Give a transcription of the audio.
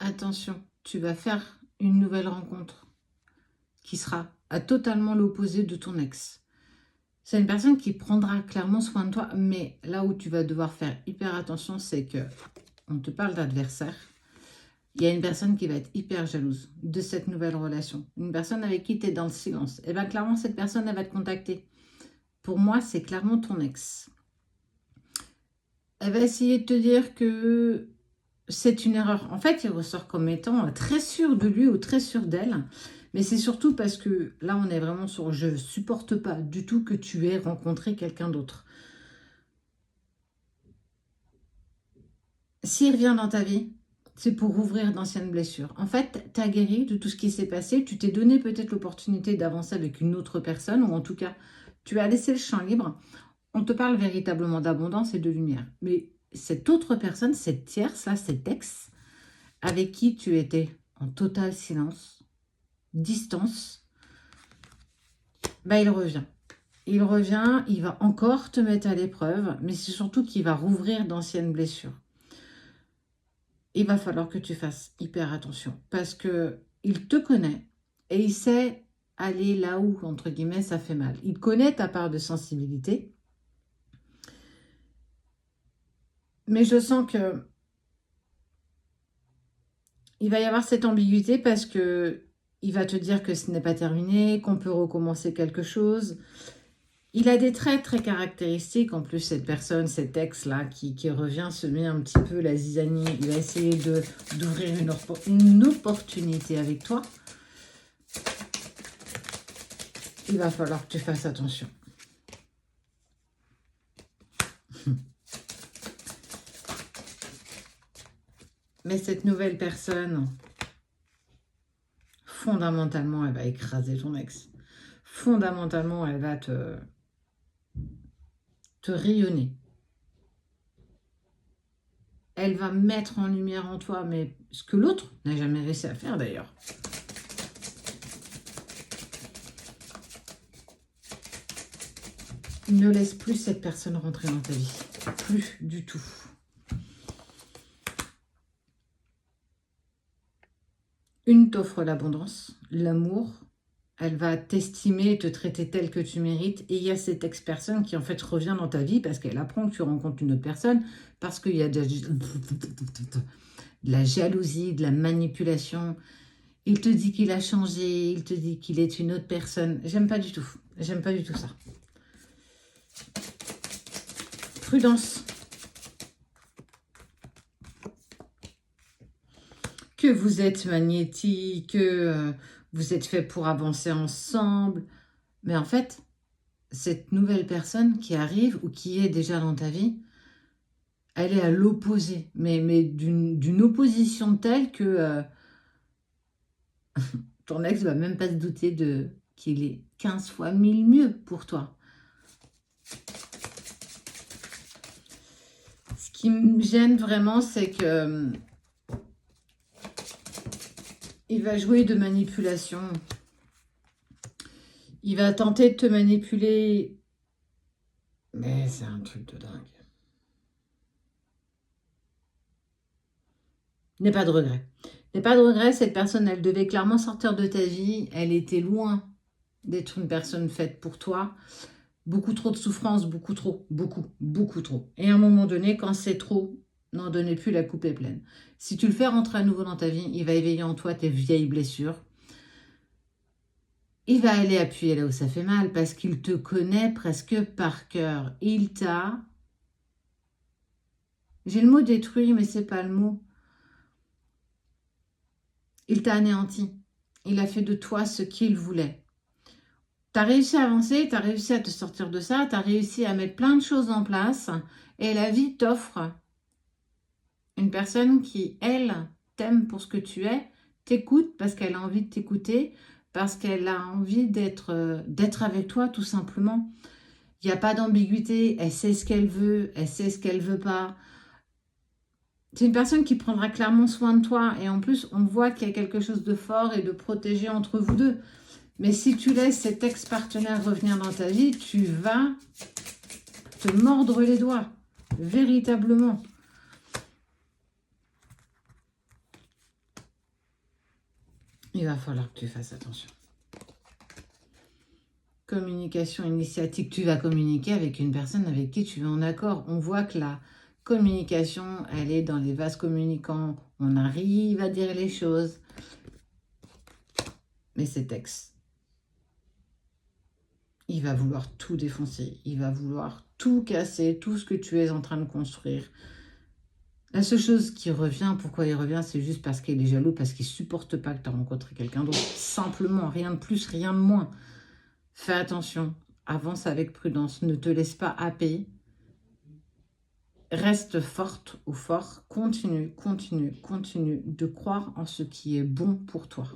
attention, tu vas faire une nouvelle rencontre qui sera à totalement l'opposé de ton ex. C'est une personne qui prendra clairement soin de toi, mais là où tu vas devoir faire hyper attention, c'est que on te parle d'adversaire. Il y a une personne qui va être hyper jalouse de cette nouvelle relation. Une personne avec qui tu es dans le silence. Et bien clairement, cette personne, elle va te contacter. Pour moi, c'est clairement ton ex. Elle va essayer de te dire que c'est une erreur. En fait, il ressort comme étant très sûr de lui ou très sûr d'elle. Mais c'est surtout parce que là, on est vraiment sur « je supporte pas du tout que tu aies rencontré quelqu'un d'autre ». S'il revient dans ta vie, c'est pour rouvrir d'anciennes blessures. En fait, tu as guéri de tout ce qui s'est passé. Tu t'es donné peut-être l'opportunité d'avancer avec une autre personne, ou en tout cas, tu as laissé le champ libre. On te parle véritablement d'abondance et de lumière. Mais cette autre personne, cette tierce, là, cet ex, avec qui tu étais en total silence, distance, bah, il revient. Il revient, il va encore te mettre à l'épreuve, mais c'est surtout qu'il va rouvrir d'anciennes blessures. Il va falloir que tu fasses hyper attention parce que il te connaît et il sait aller là où, entre guillemets, ça fait mal. Il connaît ta part de sensibilité, mais je sens que il va y avoir cette ambiguïté parce que il va te dire que ce n'est pas terminé, qu'on peut recommencer quelque chose. Il a des traits très caractéristiques. En plus, cette personne, cet ex-là qui revient, se met un petit peu la zizanie. Il va essayer d'ouvrir une opportunité avec toi. Il va falloir que tu fasses attention. Mais cette nouvelle personne, fondamentalement, elle va écraser ton ex. Fondamentalement, elle va te rayonner. Elle va mettre en lumière en toi, mais ce que l'autre n'a jamais réussi à faire d'ailleurs. Ne laisse plus cette personne rentrer dans ta vie. Plus du tout. Une t'offre l'abondance, l'amour. Elle va t'estimer, te traiter tel que tu mérites. Et il y a cette ex-personne qui en fait revient dans ta vie parce qu'elle apprend que tu rencontres une autre personne, parce qu'il y a de la jalousie, de la manipulation. Il te dit qu'il a changé, il te dit qu'il est une autre personne. J'aime pas du tout. J'aime pas du tout ça. Prudence. Que vous êtes magnétique, que vous êtes fait pour avancer ensemble. Mais en fait, cette nouvelle personne qui arrive ou qui est déjà dans ta vie, elle est à l'opposé. Mais d'une opposition telle que ton ex va même pas se douter qu'il est 15 fois 1000 mieux pour toi. Ce qui me gêne vraiment, c'est que il va jouer de manipulation. Il va tenter de te manipuler. Mais c'est un truc de dingue. N'aie pas de regret. N'aie pas de regret, cette personne, elle devait clairement sortir de ta vie. Elle était loin d'être une personne faite pour toi. Beaucoup trop de souffrance, beaucoup trop, beaucoup trop. Et à un moment donné, quand c'est trop, n'en donnez plus, la coupe est pleine. Si tu le fais rentrer à nouveau dans ta vie, il va éveiller en toi tes vieilles blessures. Il va aller appuyer là où ça fait mal parce qu'il te connaît presque par cœur. Il t'a... J'ai le mot détruit, mais c'est pas le mot. Il t'a anéanti. Il a fait de toi ce qu'il voulait. Tu as réussi à avancer, tu as réussi à te sortir de ça, tu as réussi à mettre plein de choses en place et la vie t'offre une personne qui, elle, t'aime pour ce que tu es, t'écoute parce qu'elle a envie de t'écouter, parce qu'elle a envie d'être avec toi tout simplement. Il n'y a pas d'ambiguïté, elle sait ce qu'elle veut, elle sait ce qu'elle veut pas. C'est une personne qui prendra clairement soin de toi et en plus on voit qu'il y a quelque chose de fort et de protégé entre vous deux. Mais si tu laisses cet ex-partenaire revenir dans ta vie, tu vas te mordre les doigts, véritablement. Il va falloir que tu fasses attention. Communication initiatique, tu vas communiquer avec une personne avec qui tu es en accord. On voit que la communication, elle est dans les vases communicants. On arrive à dire les choses. Mais cet ex, il va vouloir tout défoncer. Il va vouloir tout casser, tout ce que tu es en train de construire. La seule chose qui revient, pourquoi il revient, c'est juste parce qu'il est jaloux, parce qu'il ne supporte pas que tu as rencontré quelqu'un d'autre. Simplement, rien de plus, rien de moins. Fais attention, avance avec prudence, ne te laisse pas happer. Reste forte ou fort, continue, continue, continue de croire en ce qui est bon pour toi.